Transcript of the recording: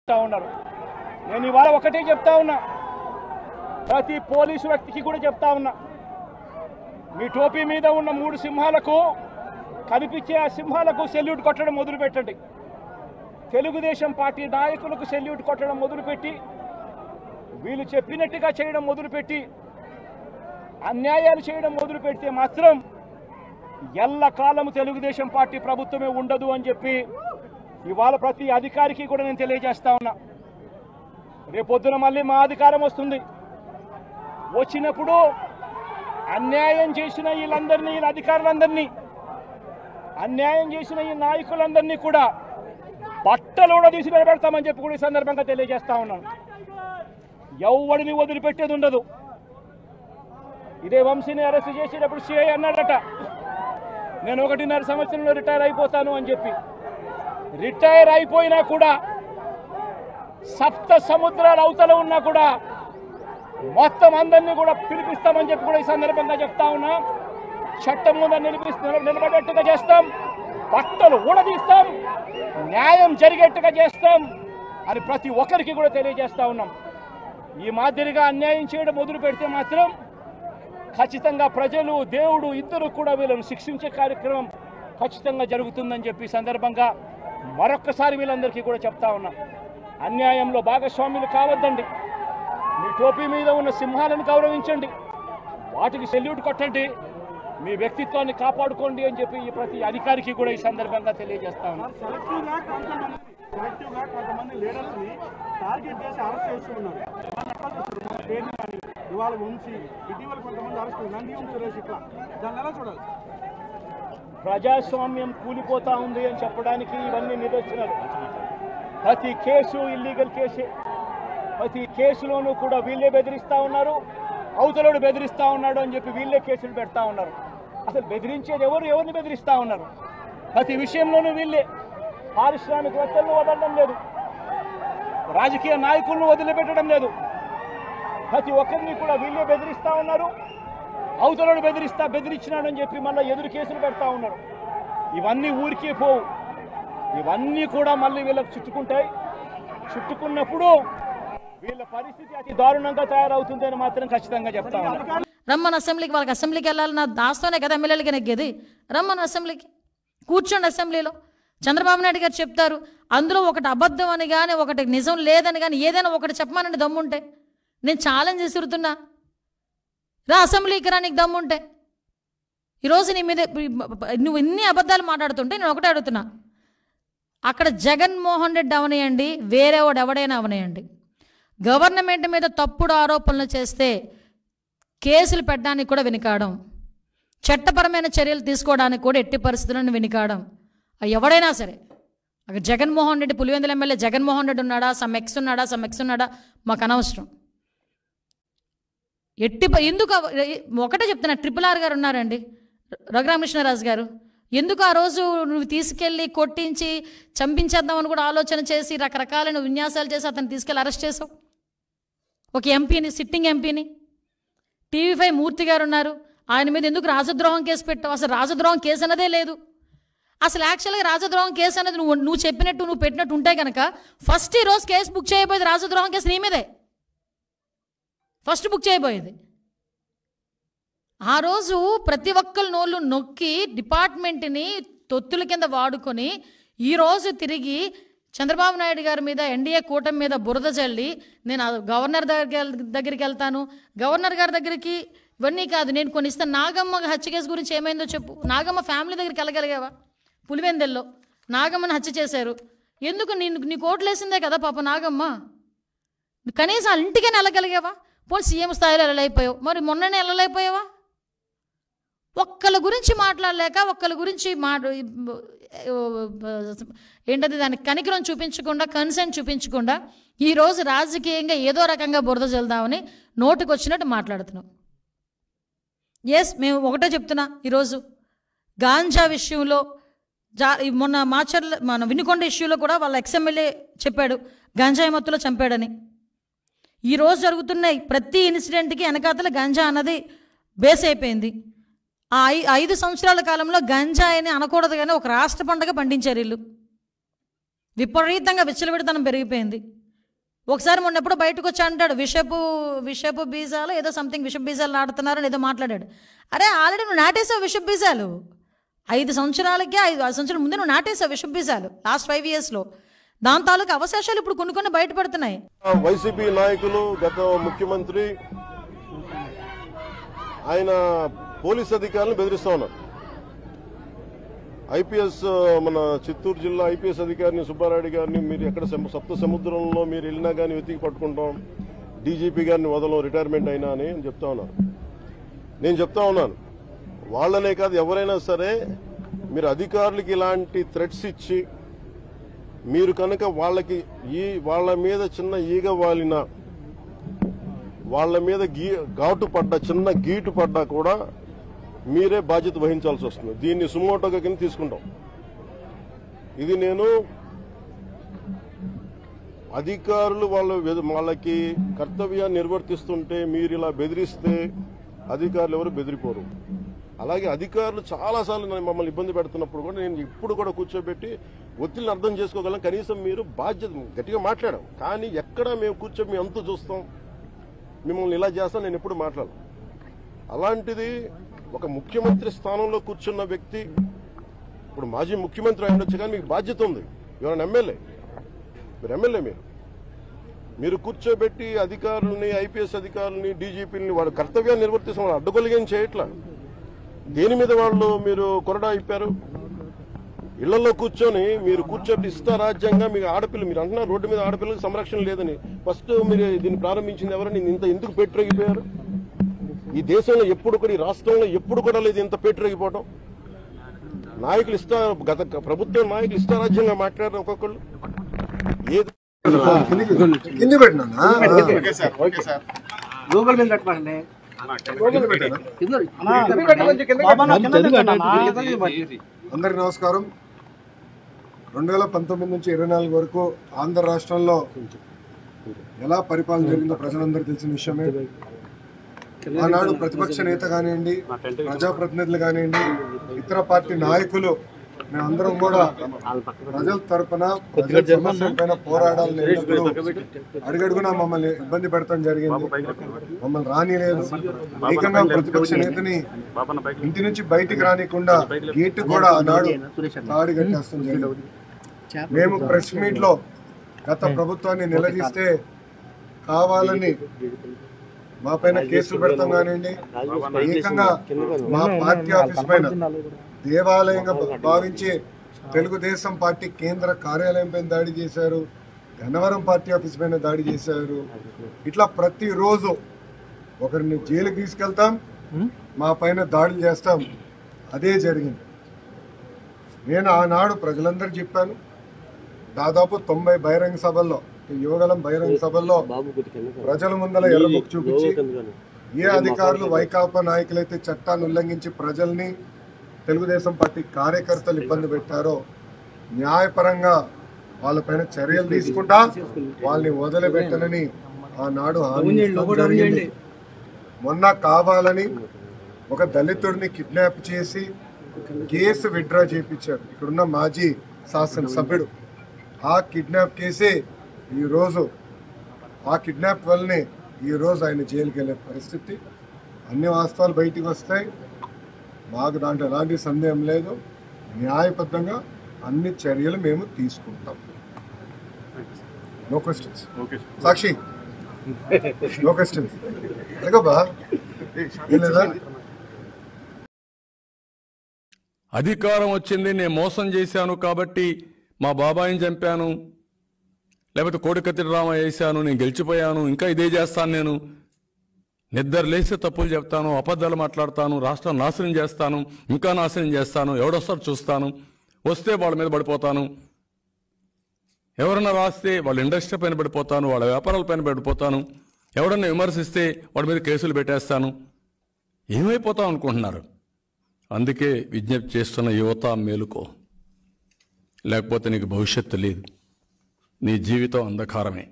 చెప్తా ఉన్నారు. నేను ఇవాళ ఒకటే చెప్తా ఉన్నా, ప్రతి పోలీసు వ్యక్తికి కూడా చెప్తా ఉన్నా, మీ టోపీ మీద ఉన్న 3 సింహాలకు కనిపించే ఆ సింహాలకు సెల్యూట్ కొట్టడం మొదలుపెట్టండి. తెలుగుదేశం పార్టీ నాయకులకు సెల్యూట్ కొట్టడం మొదలుపెట్టి, వీళ్ళు చెప్పినట్టుగా చేయడం మొదలుపెట్టి, అన్యాయాలు చేయడం మొదలు పెడితే మాత్రం ఎల్లకాలము తెలుగుదేశం పార్టీ ప్రభుత్వమే ఉండదు అని చెప్పి ఇవాళ ప్రతి అధికారికి కూడా నేను తెలియజేస్తా ఉన్నా. రేపొద్దున మళ్ళీ మా అధికారం వస్తుంది. వచ్చినప్పుడు అన్యాయం చేసిన వీళ్ళందరినీ, వీళ్ళ అధికారులందరినీ, అన్యాయం చేసిన ఈ నాయకులందరినీ కూడా బట్టలు కూడా తీసి నిలబెడతామని చెప్పి కూడా ఈ సందర్భంగా తెలియజేస్తా ఉన్నాను. ఎవరిని వదిలిపెట్టేది ఉండదు. ఇదే వంశీని అరెస్ట్ చేసేటప్పుడు సిఐ అన్నాడట, నేను 1.5 సంవత్సరంలో రిటైర్ అయిపోతాను అని చెప్పి. రిటైర్ అయిపోయినా కూడా, సప్త సముద్రాల అవతల ఉన్నా కూడా మొత్తం అందరినీ కూడా పిలిపిస్తామని చెప్పి కూడా ఈ సందర్భంగా చెప్తా ఉన్నా. చట్టం ముందు నిలబడేట్టుగా చేస్తాం, బట్టలు ఊడదీస్తాం, న్యాయం జరిగేట్టుగా చేస్తాం అని ప్రతి ఒక్కరికి కూడా తెలియజేస్తా ఉన్నాం. ఈ మాదిరిగా అన్యాయం చేయడం మొదలు పెడితే మాత్రం ఖచ్చితంగా ప్రజలు, దేవుడు ఇద్దరు కూడా వీళ్ళను శిక్షించే కార్యక్రమం ఖచ్చితంగా జరుగుతుందని చెప్పి సందర్భంగా మరొక్కసారి వీళ్ళందరికీ కూడా చెప్తా ఉన్నా. అన్యాయంలో భాగస్వాములు కావద్దండి. మీ టోపీ మీద ఉన్న సింహాలను గౌరవించండి, వాటికి సెల్యూట్ కొట్టండి, మీ వ్యక్తిత్వాన్ని కాపాడుకోండి అని చెప్పి ఈ ప్రతి అధికారికి కూడా ఈ సందర్భంగా తెలియజేస్తా ఉన్నా. కొంతమంది లీడర్స్ని టార్గెట్ చేసి అరెస్ట్ చేస్తున్నారు. ఇవాళ వంశీ, ఇటీవల కొంతమంది అరెస్ట్, నందిగం సురేష్, ఇట్లా దాన్ని ఎలా చూడాలి? ప్రజాస్వామ్యం కూలిపోతా ఉంది అని చెప్పడానికి ఇవన్నీ నిదర్శనాలు. ప్రతి కేసు ఇల్లీగల్ కేసే. ప్రతి కేసులోనూ కూడా వీళ్ళే బెదిరిస్తూ ఉన్నారు, అవతలోడు బెదిరిస్తూ ఉన్నాడు అని చెప్పి వీళ్ళే కేసులు పెడతా ఉన్నారు. అసలు బెదిరించేది ఎవరిని బెదిరిస్తూ ఉన్నారు? ప్రతి విషయంలోనూ వీళ్ళే. పారిశ్రామికవేత్తలను వదలడం లేదు, రాజకీయ నాయకులను వదిలిపెట్టడం లేదు. ప్రతి ఒక్కరిని కూడా వీళ్ళే బెదిరిస్తూ ఉన్నారు, అవతలోడు బెదిరించినాడు అని చెప్పి మళ్ళీ ఎదురు కేసులు పెడతా ఉన్నారు. ఇవన్నీ ఊరికే పోవు, ఇవన్నీ కూడా మళ్ళీ వీళ్ళకి చుట్టుకుంటాయి. చుట్టుకున్నప్పుడు వీళ్ళ పరిస్థితి అతి దారుణంగా తయారవుతుంది అని మాత్రం ఖచ్చితంగా చెప్తా ఉన్నారు. రమ్మని అసెంబ్లీకి, వాళ్ళకి అసెంబ్లీకి వెళ్ళాలి, నా దాస్తోనే కదా ఎమ్మెల్యేలకి నెగ్గేది. రమ్మని అసెంబ్లీకి కూర్చోండి. అసెంబ్లీలో చంద్రబాబు నాయుడు గారు చెప్తారు, అందులో ఒకటి అబద్ధం అని కానీ, ఒకటి నిజం లేదని కానీ, ఏదైనా ఒకటి చెప్పమానండి దమ్ముంటే. నేను ఛాలెంజ్ చేస్తున్నా, రా అసెంబ్లీకి రా నీకు దమ్ముంటే. ఈరోజు నీ మీద నువ్వు ఇన్ని అబద్ధాలు మాట్లాడుతుంటే నేను ఒకటే అడుగుతున్నా, అక్కడ జగన్మోహన్ రెడ్డి అవనేయండి, వేరేవాడు ఎవడైనా అవనేయండి, గవర్నమెంట్ మీద తప్పుడు ఆరోపణలు చేస్తే కేసులు పెట్టడానికి కూడా వెనుకాడం, చట్టపరమైన చర్యలు తీసుకోవడానికి కూడా ఎట్టి పరిస్థితులను వెనుకాడం. ఎవడైనా సరే, అక్కడ జగన్మోహన్ రెడ్డి, పులివెందుల ఎమ్మెల్యే జగన్మోహన్ రెడ్డి ఉన్నాడా, సమ్ ఎక్స్ ఉన్నాడా మాకు అనవసరం. ఎందుకు ఒకటే చెప్తున్నా, RRR గారు ఉన్నారండి, రఘురామకృష్ణరాజు గారు, ఎందుకు ఆ రోజు నువ్వు తీసుకెళ్ళి కొట్టించి చంపించేద్దామని కూడా ఆలోచన చేసి రకరకాలైన విన్యాసాలు చేసి అతను తీసుకెళ్ళి అరెస్ట్ చేసావు? ఒక ఎంపీని, సిట్టింగ్ ఎంపీని. TV5 మూర్తి గారు ఉన్నారు, ఆయన మీద ఎందుకు రాజద్రోహం కేసు పెట్టావు? అసలు రాజద్రోహం కేసు అన్నదే లేదు. అసలు యాక్చువల్గా రాజద్రోహం కేసు అనేది నువ్వు చెప్పినట్టు, నువ్వు పెట్టినట్టు ఉంటే కనుక ఫస్ట్ ఈరోజు కేసు బుక్ చేయబోయేది రాజద్రోహం కేసు నీ మీదే ఫస్ట్ బుక్ చేయబోయేది. ఆ రోజు ప్రతి ఒక్కరి నోళ్ళు నొక్కి డిపార్ట్మెంట్ని తొత్తుల కింద వాడుకొని ఈరోజు తిరిగి చంద్రబాబు నాయుడు గారి మీద, ఎన్డీఏ కూటమి మీద బురద చల్లి, నేను గవర్నర్ దగ్గరికి వెళ్తాను, గవర్నర్ గారి దగ్గరికి ఇవన్నీ కాదు, నేను కొన్ని ఇస్తాను. నాగమ్మ హత్య కేసు గురించి ఏమైందో చెప్పు. నాగమ్మ ఫ్యామిలీ దగ్గరికి వెళ్ళగలిగావా? పులివెందెల్లో నాగమ్మని హత్య చేశారు. ఎందుకు? నీ కోట్లు వేసిందే కదా పాప నాగమ్మ. కనీసం ఇంటికైనా వెళ్ళగలిగావా? పోనీ సీఎం స్థాయిలో వెళ్ళలేకపోయావు, మరి మొన్ననే వెళ్ళలేకపోయావా? ఒక్కళ్ళ గురించి మాట్లాడలేక, ఒక్కళ్ళ గురించి ఏంటది దానికి కనికరం చూపించకుండా, కన్సర్న్ చూపించకుండా ఈరోజు రాజకీయంగా ఏదో రకంగా బురద చల్దామని నోటికి వచ్చినట్టు మాట్లాడుతున్నాం. మేము ఒకటే చెప్తున్నా, ఈరోజు గాంజా విషయంలో మొన్న మన వినుకొండ ఇష్యూలో కూడా వాళ్ళ ఎక్స్ఎమ్మెల్యే చెప్పాడు గంజాయి మత్తులో చంపాడని. ఈరోజు జరుగుతున్న ప్రతి ఇన్సిడెంట్కి వెనకాతల గంజా అన్నది బేస్ అయిపోయింది. ఆ 5 సంవత్సరాల కాలంలో గంజాయిని అనకూడదు కానీ ఒక రాష్ట్ర పండుగ పండించారు వీళ్ళు. విపరీతంగా విచ్చలవిడితనం పెరిగిపోయింది. ఒకసారి మొన్నప్పుడు బయటకు వచ్చి అంటాడు విషపు బీజాలు ఏదో సంథింగ్ విషపు బీజాలు నాటుతున్నారని ఏదో మాట్లాడాడు. అరే ఆల్రెడీ నువ్వు నాటేసావు విషపు బీజాలు. 5 సంవత్సరాలకి 5 సంవత్సరాల ముందే నువ్వు నాటేసావు విషపు బీజాలు లాస్ట్ 5 yearsలో. దాని తాలూకు అవశేషాలు ఇప్పుడు కొన్ని బయటపడుతున్నాయి. వైసీపీ నాయకులు, గత ముఖ్యమంత్రి ఆయన పోలీస్ అధికారులను బెదిరిస్తా ఉన్నారు. ఐపీఎస్ మన చిత్తూరు జిల్లా ఐపీఎస్ అధికారిని సుబ్బారెడ్డి గారిని మీరు ఎక్కడ సప్త సముద్రంలో మీరు వెళ్ళినా కానీ వెతికి పట్టుకుంటాం, డీజీపీ గారిని వదలం రిటైర్మెంట్ అయినా అని చెప్తా ఉన్నారు. నేను చెప్తా ఉన్నాను, వాళ్ళనే కాదు ఎవరైనా సరే మీరు అధికారులకి ఇలాంటి థ్రెట్స్ ఇచ్చి మీరు కనుక వాళ్ళ మీద చిన్న ఈగ వాలిన, వాళ్ళ మీద ఘాటు పడ్డా, చిన్న గీటు పడ్డా కూడా మీరే బాధ్యత వహించాల్సి వస్తుంది. దీన్ని సుమోటోగా కింద తీసుకుంటాం. ఇది నేను అధికారులు వాళ్ళకి కర్తవ్యాన్ని నిర్వర్తిస్తుంటే మీరు ఇలా బెదిరిస్తే అధికారులు ఎవరు బెదిరిపోరు. అలాగే అధికారులు చాలాసార్లు మమ్మల్ని ఇబ్బంది పెడుతున్నప్పుడు కూడా నేను ఇప్పుడు కూడా కూర్చోబెట్టి ఒత్తిడిని అర్థం చేసుకోగలం. కనీసం మీరు బాధ్యత గట్టిగా మాట్లాడాం, కానీ ఎక్కడ మేము కూర్చొని మేము అంతు చూస్తాం, మిమ్మల్ని ఇలా చేస్తాం నేను ఎప్పుడు మాట్లాడను. అలాంటిది ఒక ముఖ్యమంత్రి స్థానంలో కూర్చున్న వ్యక్తి, ఇప్పుడు మాజీ ముఖ్యమంత్రి అయినొచ్చు, కానీ మీకు బాధ్యత ఉంది. ఎవరైనా ఎమ్మెల్యే, మీరు ఎమ్మెల్యే, మీరు కూర్చోబెట్టి అధికారులని, ఐపీఎస్ అధికారులని, డీజీపీని వాళ్ళ కర్తవ్యాన్ని నిర్వర్తిస్తున్న అడ్డగొలిగేం చేయట్లా. దేని మీద మీరు కొరడా ఇప్పారు? ఇళ్లలో కూర్చొని మీరు కూర్చోబెట్టి ఇష్టారాజ్యంగా మీకు ఆడపిల్ల, మీరు అంటున్నారు రోడ్డు మీద ఆడపిల్లలకు సంరక్షణ లేదని. ఫస్ట్ మీరు దీన్ని ప్రారంభించింది ఎవరని ఎందుకు పెట్టిపోయారు? ఈ దేశంలో ఎప్పుడు కూడా, ఈ రాష్ట్రంలో ఎప్పుడు కూడా లేదు ఇంత పెట్టిపోవటం. నాయకులు గత ప్రభుత్వ నాయకులు ఇష్టారాజ్యంగా మాట్లాడారు ఒక్కొక్కళ్ళు. ఏది అందరికి నమస్కారం. 2019 నుంచి 24 వరకు ఆంధ్ర రాష్ట్రంలో ఎలా పరిపాలన జరిగిందో ప్రజలందరూ తెలిసిన విషయమే. ఆనాడు ప్రతిపక్ష నేత కానివ్వండి, ప్రజాప్రతినిధులు కానివ్వండి, ఇతర పార్టీ నాయకులు మేమందరం కూడా ప్రజల తరఫున ప్రజల సమస్యల పైన పోరాడాలని అడుగడుగునా మమ్మల్ని ఇబ్బంది పెడతాం జరిగింది. మమ్మల్ని రానిలేదు. ఏకంగా ప్రతిపక్ష నేతని ఇంటి నుంచి బయటికి రానికుండా గేటు కూడా ఆనాడు తాడి కట్టేస్తాం జరిగింది. మేము ప్రెస్ మీట్ లో గత ప్రభుత్వాన్ని నిలదీస్తే కావాలని మా పైన కేసులు పెడతాం కానివ్వండి, ఏకంగా మా పార్టీ ఆఫీస్ పైన దేవాలయంగా భావించి తెలుగుదేశం పార్టీ కేంద్ర కార్యాలయం పైన దాడి చేశారు, గన్నవరం పార్టీ ఆఫీస్ పైన దాడి చేశారు. ఇట్లా ప్రతిరోజు ఒకరిని జైలుకి తీసుకెళ్తాం, మా పైన దాడులు చేస్తాం. అదే జరిగింది. నేను ఆనాడు ప్రజలందరూ చెప్పాను, దాదాపు 90 బహిరంగ సభల్లో, యువగలం బహిరంగ సభల్లో ప్రజల ముందల ఎర్రబుక్ చూపించి ఏ అధికారులు వైకాపా నాయకులైతే చట్టాన్ని ఉల్లంఘించి ప్రజల్ని, తెలుగుదేశం పార్టీ కార్యకర్తలు ఇబ్బంది పెట్టారో న్యాయపరంగా వాళ్ళపైన చర్యలు తీసుకుంటా వాళ్ళని వదిలిపెట్టనని ఆనాడు హామీ జరిగింది. మొన్న కావాలని ఒక దళితుడిని కిడ్నాప్ చేసి కేసు విత్డ్రా చేయించారు ఇక్కడున్న మాజీ శాసనసభ్యుడు. ఆ కిడ్నాప్ కేసే ఈరోజు, ఆ కిడ్నాప్ వల్లనే ఈరోజు ఆయన జైలుకి వెళ్ళే పరిస్థితి. అన్ని వాస్తవాలు బయటికి వస్తాయి. మాకు దాంట్లో ఎలాంటి సందేహం లేదు. న్యాయబద్ధంగా అన్ని చర్యలు మేము తీసుకుంటాం. No questions. Sakshi, no questions. లేదా అధికారం వచ్చింది, నేను మోసం చేశాను కాబట్టి మా బాబాయిని చంపాను, లేకపోతే కోడికత్తిరి రామ వేశాను, నేను గెలిచిపోయాను, ఇంకా ఇదే చేస్తాను, నేను నిద్ర లేస్తే తప్పులు చెప్తాను, అబద్ధాలు మాట్లాడతాను, రాష్ట్రం నాశనం చేస్తాను, ఇంకా నాశనం చేస్తాను, ఎవడొస్తాడు చూస్తాను, వస్తే వాళ్ళ మీద పడిపోతాను, ఎవరన్నా రాస్తే వాళ్ళ ఇండస్ట్రీ పైన పడిపోతాను, వాళ్ళ వ్యాపారాల పైన పడిపోతాను, ఎవడన్నా విమర్శిస్తే వాడి మీద కేసులు పెట్టేస్తాను, ఏమైపోతాం అనుకుంటున్నారు. అందుకే విజ్ఞప్తి చేస్తున్న యువత, మేలుకో, లేకపోతే నీకు భవిష్యత్తు లేదు, నీ జీవితం అంధకారమే.